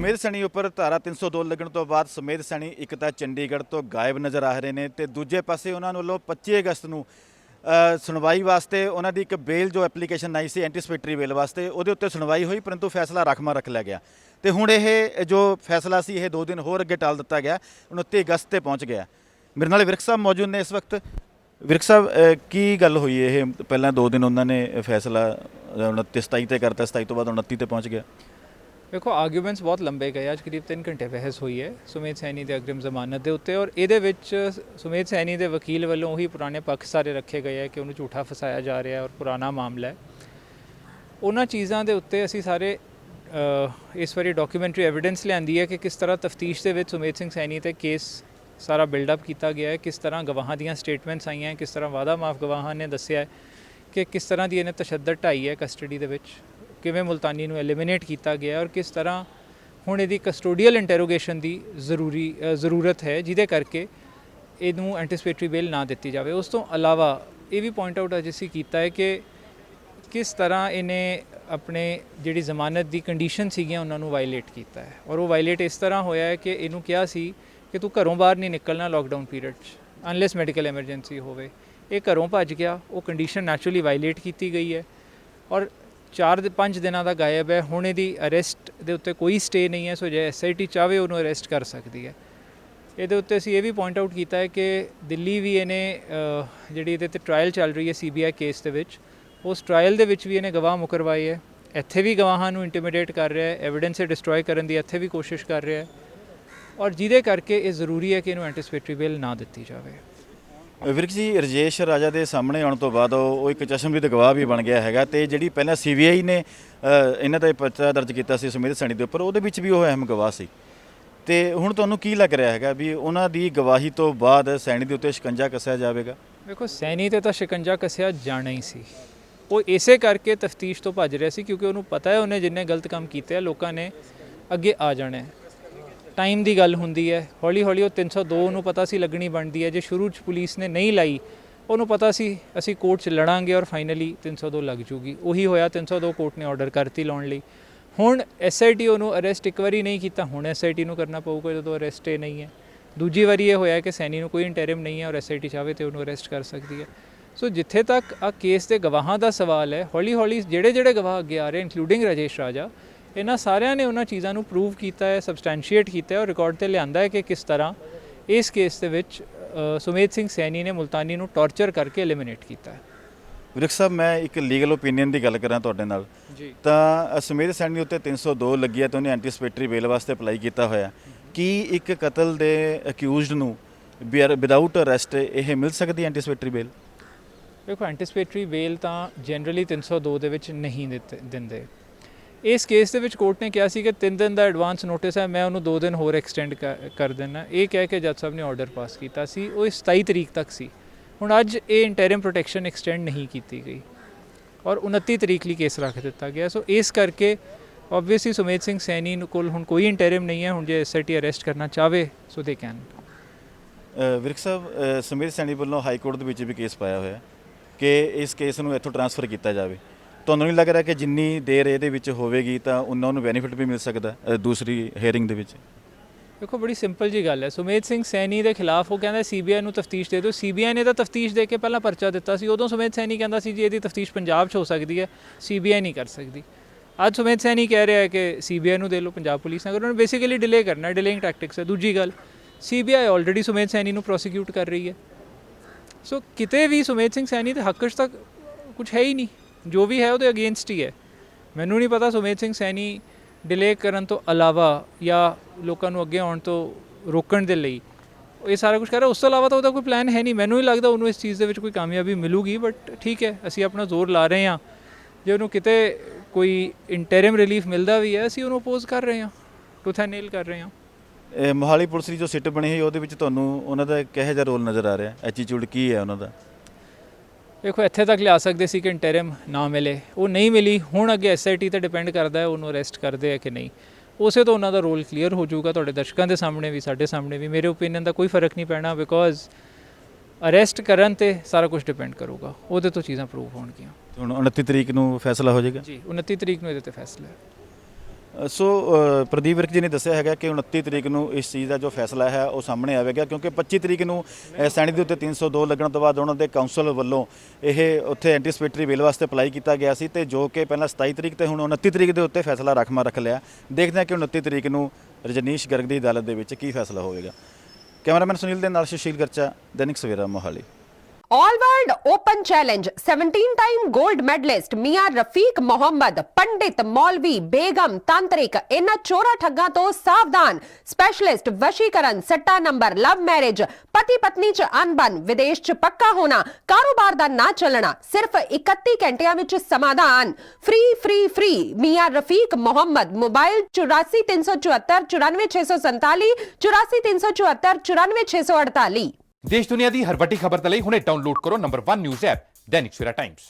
ਸੁਮੇਧ ਸੈਣੀ ਉੱਪਰ ਧਾਰਾ 302 ਲੱਗਣ ਤੋਂ ਬਾਅਦ ਸੁਮੇਧ ਸੈਣੀ ਇੱਕ ਤਾਂ ਚੰਡੀਗੜ੍ਹ ਤੋਂ ਗਾਇਬ ਨਜ਼ਰ ਆ ਰਹੇ ਨੇ ਤੇ ਦੂਜੇ ਪਾਸੇ ਉਹਨਾਂ ਵੱਲੋਂ 25 ਅਗਸਤ ਨੂੰ ਸੁਣਵਾਈ ਵਾਸਤੇ ਉਹਨਾਂ ਦੀ ਇੱਕ ਬੇਲ ਜੋ ਐਪਲੀਕੇਸ਼ਨ ਆਈ ਸੀ ਐਂਟੀਸਪੇਟਰੀ ਬੇਲ ਵਾਸਤੇ ਉਹਦੇ ਉੱਤੇ ਸੁਣਵਾਈ ਹੋਈ ਪਰੰਤੂ ਫੈਸਲਾ ਰਾਖਵਾਂ ਰੱਖ ਲਿਆ ਗਿਆ ਤੇ ਹੁਣ ਇਹ ਜੋ ਫੈਸਲਾ ਸੀ ਇਹ 2 ਦਿਨ ਹੋਰ ਅੱਗੇ ਟਾਲ ਦਿੱਤਾ ਗਿਆ 29 ਅਗਸਤ ਤੇ ਪਹੁੰਚ ਗਿਆ। ਮੇਰੇ ਨਾਲ ਵਿਰਕ ਸਾਹਿਬ ਮੌਜੂਦ ਨੇ ਇਸ ਵਕਤ। ਵਿਰਕ ਸਾਹਿਬ ਕੀ ਗੱਲ ਹੋਈ ਇਹ ਪਹਿਲਾਂ 2 ਦਿਨ ਉਹਨਾਂ ਨੇ ਫੈਸਲਾ 29 27 ਤੇ ਕਰਤਾ 27 ਤੋਂ ਬਾਅਦ 29 ਤੇ ਪਹੁੰਚ ਗਿਆ। देखो आर्ग्यूमेंट्स बहुत लंबे गए आज करीब 3 घंटे बहस हुई है सुमेध सैनी के अग्रिम जमानत के उत्ते और ये सुमेध सैनी के वकील वालों ही पुराने पक्ष सारे रखे गए हैं कि उन्होंने झूठा फसाया जा रहा है और पुराना मामला है। उन्होंने चीज़ों के उत्ते असी सारे इस बारी डॉक्यूमेंट्री एविडेंस लियांदी है कि किस तरह तफ्तीश के विच सुमेध सिंह सैनी ते केस सारा बिल्डअप किया गया है, किस तरह गवाहां दीयां स्टेटमेंट्स आई हैं, किस तरह वादा माफ गवाहां ने दस्सिया है कि किस तरह की इन्हें तशद्दद ढाई है कस्टडी के विच, किवें मुल्तानी नूं एलिमिनेट किया गया और किस तरह हुण इहदी कस्टोडियल इंटैरोगेशन की जरूरत है जिहदे करके इहनूं एंटीसिपेटरी बेल ना दित्ती जाए। उस तो अलावा ये भी पॉइंट आउट अज असीं कीता है कि किस तरह इन्हें अपने जिहड़ी जमानत की कंडीशन सीगियां उन्हां नूं वायलेट किया है और वो वायलेट इस तरह होया है कि इहनूं कहा सी कि तू घरों बाहर नहीं निकलना लॉकडाउन पीरियड च अनलैस मैडिकल एमरजेंसी होवे। ये घरों भज गया, वो कंडीशन नैचुरली वायलेट की गई है और 4-5 दिनों का गायब है। हुण इहदी अरेस्ट दे उत्ते कोई स्टे नहीं है, सो जे SIT चाहे उन्होंने अरेस्ट कर सकती है। ये उत्ते असीं ये भी पॉइंट आउट किया है कि दिल्ली भी इन्हें जिहड़ी इहदे ते ट्रायल चल रही है CBI केस दे विच, उस ट्रायल दे विच भी इन्हें गवाह मुकरवाए है, इत्थे भी गवाहां नूं इंटीमिडेट कर रहा है, एविडेंस डिस्ट्रॉय करन दी इत्थे भी कोशिश कर रहा है और जिहदे करके ये जरूरी है कि इन्हूं एंटीसिपेटरी बेल ना दित्ती जाए। ਵਿਰਕ ਜੀ ਰਜੇਸ਼ ਰਾਜਾ ਦੇ ਸਾਹਮਣੇ ਆਉਣ ਤੋਂ ਬਾਅਦ ਉਹ ਇੱਕ ਚਸ਼ਮਦੀਦ ਗਵਾਹ ਵੀ ਬਣ ਗਿਆ ਹੈਗਾ ਤੇ ਜਿਹੜੀ ਪਹਿਲਾਂ CBI ਨੇ ਇਹਨਾਂ ਦਾ ਪਰਚਾ ਦਰਜ ਕੀਤਾ ਸੀ ਸੁਮੇਧ ਸੈਣੀ ਦੇ ਉੱਪਰ ਉਹਦੇ ਵਿੱਚ ਵੀ ਉਹ ਅਹਿਮ ਗਵਾਹ ਸੀ ਤੇ ਹੁਣ ਤੁਹਾਨੂੰ ਕੀ ਲੱਗ ਰਿਹਾ ਹੈਗਾ ਵੀ ਉਹਨਾਂ ਦੀ ਗਵਾਹੀ ਤੋਂ ਬਾਅਦ ਸੈਣੀ ਦੇ ਉੱਤੇ ਸ਼ਿਕੰਜਾ ਕੱਸਿਆ ਜਾਵੇਗਾ? ਦੇਖੋ ਸੈਣੀ ਤੇ ਤਾਂ ਸ਼ਿਕੰਜਾ ਕੱਸਿਆ ਜਾਣਾ ਹੀ ਸੀ। ਉਹ ਇਸੇ ਕਰਕੇ ਤਫਤੀਸ਼ ਤੋਂ ਭੱਜ ਰਿਹਾ ਸੀ ਕਿਉਂਕਿ ਉਹਨੂੰ ਪਤਾ ਹੈ ਉਹਨੇ ਜਿੰਨੇ ਗਲਤ ਕੰਮ ਕੀਤੇ ਆ ਲੋਕਾਂ ਨੇ ਅੱਗੇ ਆ ਜਾਣਾ ਹੈ। टाइम की गल होंदी है, हौली हौली वो 302 ਨੂੰ पता सी लगनी बनती है। जो शुरू च पुलिस ने नहीं लाई उन्होंने पता सी असी कोर्ट च लड़ांगे और फाइनली 302 लग जूगी। उही होया 302 कोर्ट ने ऑर्डर करती लाने लई। हुण SIT उन्होंने अरेस्ट एक बारी नहीं किया, हुण SIT नूं करना पऊगा जो अरेस्ट ही नहीं है। दूजी बारी ये होया कि सैनी नूं कोई इंटरिम नहीं है और SIT चाहे तो उन्होंने अरेस्ट कर सकती है। सो जिथे तक आ केस के गवाहां का सवाल है, हौली हौली जिहड़े जिहड़े गवाह अगे आ रहे इंकलूडिंग राजेश राजा इन्हां सारिਆਂ ने उन्हां चीज़ों ਨੂੰ प्रूव किया है, सबसटैंशिएट किया है और रिकॉर्ड ते लिआंदा है कि किस तरह इस केस ਦੇ ਵਿੱਚ ਸੁਮੇਧ ਸਿੰਘ ਸੈਣੀ ਨੇ ਮੁਲਤਾਨੀ ਨੂੰ ਟੌਰਚਰ ਕਰਕੇ ਐਲੀਮੀਨੇਟ ਕੀਤਾ ਹੈ। ਵਿਰਕ ਸਾਹਿਬ ਮੈਂ ਇੱਕ ਲੀਗਲ ਓਪੀਨੀਅਨ ਦੀ ਗੱਲ ਕਰਾਂ ਤੁਹਾਡੇ ਨਾਲ ਜੀ ਤਾਂ ਸੁਮੇਧ ਸੈਣੀ ਉੱਤੇ 302 ਲੱਗੀ ਹੈ ਤੇ ਉਹਨੇ ਐਂਟੀਸਿਪੇਟਰੀ ਬੇਲ ਵਾਸਤੇ ਅਪਲਾਈ ਕੀਤਾ ਹੋਇਆ। ਕੀ ਇੱਕ ਕਤਲ ਦੇ ਅਕਿਊਜ਼ਡ ਨੂੰ ਵਿਦਆਊਟ ਅਰੈਸਟ ਇਹ ਮਿਲ ਸਕਦੀ ਐਂਟੀਸਿਪੇਟਰੀ ਬੇਲ? ਦੇਖੋ ਐਂਟੀਸਿਪੇਟਰੀ ਬੇਲ ਤਾਂ ਜਨਰਲੀ 302 ਦੇ ਵਿੱਚ ਨਹੀਂ ਦਿੰਦੇ। इस केस के कोर्ट ने कहा कि 3 दिन का एडवांस नोटिस है, मैं उन्होंने 2 दिन होर एक्सटेंड कर देना। ये कह के जज साहब ने ऑर्डर पास किया सी, वो 27 तरीक तक सी। हुण अज ये इंटरिम प्रोटेक्शन एक्सटेंड नहीं की गई और 29 तरीक लिए केस रख दिता गया। सो इस करके ओबवियसली सुमेध सिंह सैनी कोल हुण कोई इंटरिम नहीं है। हुण जे SIT अरेस्ट करना चाहे सो दे कैन। ਵਿਰਕ ਸਾਹਿਬ ਸੁਮੇਧ ਸੈਣੀ ਵੱਲੋਂ ਹਾਈ ਕੋਰਟ ਦੇ ਵਿੱਚ ਵੀ ਕੇਸ ਪਾਇਆ ਹੋਇਆ ਕਿ ਇਸ ਕੇਸ ਨੂੰ ਇੱਥੋਂ ਟ੍ਰਾਂਸਫਰ ਕੀਤਾ ਜਾਵੇ। ਤੁਹਾਨੂੰ ਨਹੀਂ ਲੱਗ ਰਿਹਾ ਕਿ ਜਿੰਨੀ ਦੇਰ ਇਹਦੇ ਵਿੱਚ ਹੋਵੇਗੀ ਤਾਂ ਉਹਨਾਂ ਨੂੰ ਬੈਨੀਫਿਟ ਵੀ ਮਿਲ ਸਕਦਾ ਦੂਸਰੀ ਹੀਅਰਿੰਗ ਦੇ ਵਿੱਚ? देखो बड़ी सिंपल जी गल है, सुमेध सिंह सैनी के खिलाफ वो कहता CBI ਨੂੰ तफ्तीश दे दो। CBI ने तो तफ्तीश दे के पहला परचा दिता सी, उदों सुमेध सैनी कहता सी जी ਇਹਦੀ तफ्तीश पंजाब 'ਚ हो सकती है, CBI नहीं कर सकती। ਅੱਜ सुमेध सैनी कह रहा है कि CBI ਨੂੰ ਦੇ ਲਓ, पंजाब पुलिस ने। उन्होंने बेसिकली डिले करना, डिलेइंग टैक्टिक्स है। दूजी गल CBI ऑलरेडी सुमेध सैनी ਨੂੰ प्रोसिक्यूट कर रही है। सो किते भी सुमेध सिंह सैनी के हक 'ਚ तक कुछ है ही नहीं, जो भी है वो अगेंस्ट ही है। मैनू नहीं पता सुमेध सिंह सैनी डिले करन तो अलावा या लोगों को अगे आने तो रोकण दे लई ये सारा कुछ कर रहा। उस तो अलावा तो उसका कोई प्लान है नहीं। मैनू नहीं लगता उन्होंने इस चीज़ के कोई कामयाबी मिलूगी, बट ठीक है असी अपना जोर ला रहे हैं। जो उन्होंने किते कोई इंटरिम रिलीफ मिलता भी है असी उन्होंने अपोज कर रहे हैं, टूथ एंड नेल कर रहे हैं। ਮੋਹਾਲੀ ਪੁਲਿਸ ਦੀ ਜੋ ਸਿੱਟ ਬਣੀ ਹੈ ਉਹਦੇ ਵਿੱਚ ਤੁਹਾਨੂੰ ਉਹਨਾਂ ਦਾ ਕਿਹੋ ਜਿਹਾ ਰੋਲ ਨਜ਼ਰ ਆ ਰਿਹਾ? ਐਟੀਟਿਊਡ ਕੀ ਹੈ ਉਹਨਾਂ ਦਾ? देखो इत्थे तक लिया सकते सी कि इंटरिम ना मिले, वो नहीं मिली। हुण अगे SIT ते डिपेंड करता है उन्होंने अरेस्ट करते हैं कि नहीं। उसे तो उन्होंने रोल क्लीयर हो जाऊगा तुहाडे दर्शकों के सामने भी, साडे सामने भी। मेरे ओपीनियन का कोई फर्क नहीं पैना बिकॉज अरेस्ट करन ते सारा कुछ डिपेंड करूगा, वो तो चीज़ां प्रूव होणगियां। ਹੁਣ 29 ਤਰੀਕ ਨੂੰ ਫੈਸਲਾ ਹੋ ਜਾਏਗਾ जी 29 तरीक ਨੂੰ ਇਹਦੇ ਤੇ फैसला है। ਸੋ ਪ੍ਰਦੀਪ ਵਿਰਕ ਜੀ ਨੇ ਦੱਸਿਆ ਹੈਗਾ ਕਿ 29 ਤਰੀਕ ਨੂੰ ਇਸ ਚੀਜ਼ ਦਾ ਜੋ ਫੈਸਲਾ ਹੈ ਉਹ ਸਾਹਮਣੇ ਆਵੇਗਾ, ਕਿਉਂਕਿ 25 ਤਰੀਕ ਨੂੰ ਸੈਣੀ ਦੇ ਉੱਤੇ 302 ਲੱਗਣ ਤੋਂ ਬਾਅਦ ਉਹਨਾਂ ਦੇ ਕਾਉਂਸਲ ਵੱਲੋਂ ਇਹ ਉੱਥੇ ਐਂਟੀਸਪੇਟਰੀ ਬੇਲ ਵਾਸਤੇ ਅਪਲਾਈ ਕੀਤਾ ਗਿਆ ਸੀ, ਤੇ ਜੋ ਕਿ ਪਹਿਲਾਂ 27 ਤਰੀਕ ਤੇ ਹੁਣ 29 ਤਰੀਕ ਦੇ ਉੱਤੇ ਫੈਸਲਾ ਰਾਖਵਾਂ ਰੱਖ ਲਿਆ। ਦੇਖਦੇ ਹਾਂ ਕਿ 29 ਤਰੀਕ ਨੂੰ ਰਜਨੀਸ਼ ਗਰਗ ਦੀ ਅਦਾਲਤ ਦੇ ਵਿੱਚ ਕੀ ਫੈਸਲਾ ਹੋਵੇਗਾ। ਕੈਮਰਾਮੈਨ ਸੁਨੀਲ ਦੇ ਨਾਲ Sushil Garcha, Dainik Savera, Mohali. All world open challenge 17 time gold medalist Miyan Rafiq Mohammad, पंडित, मौलवी, बेगम, तांत्रिक, इन्हां चोरा ठग्गां तो सावधान। स्पेशलिस्ट वशीकरण, सट्टा नंबर, लव मैरिज, पति पत्नी च अनबन, विदेश च पक्का होना, कारोबार दा ना चलना, सिर्फ 31 घंटियां विच समाधान। फ्री फ्री फ्री मियां रफीक मोहम्मद। मोबाइल 84 374 94 647 84 374 94 648। देश दुनिया की हर वड्डी खबर दे लई हुणे डाउनलोड करो number 1 news app Dainik Savera times.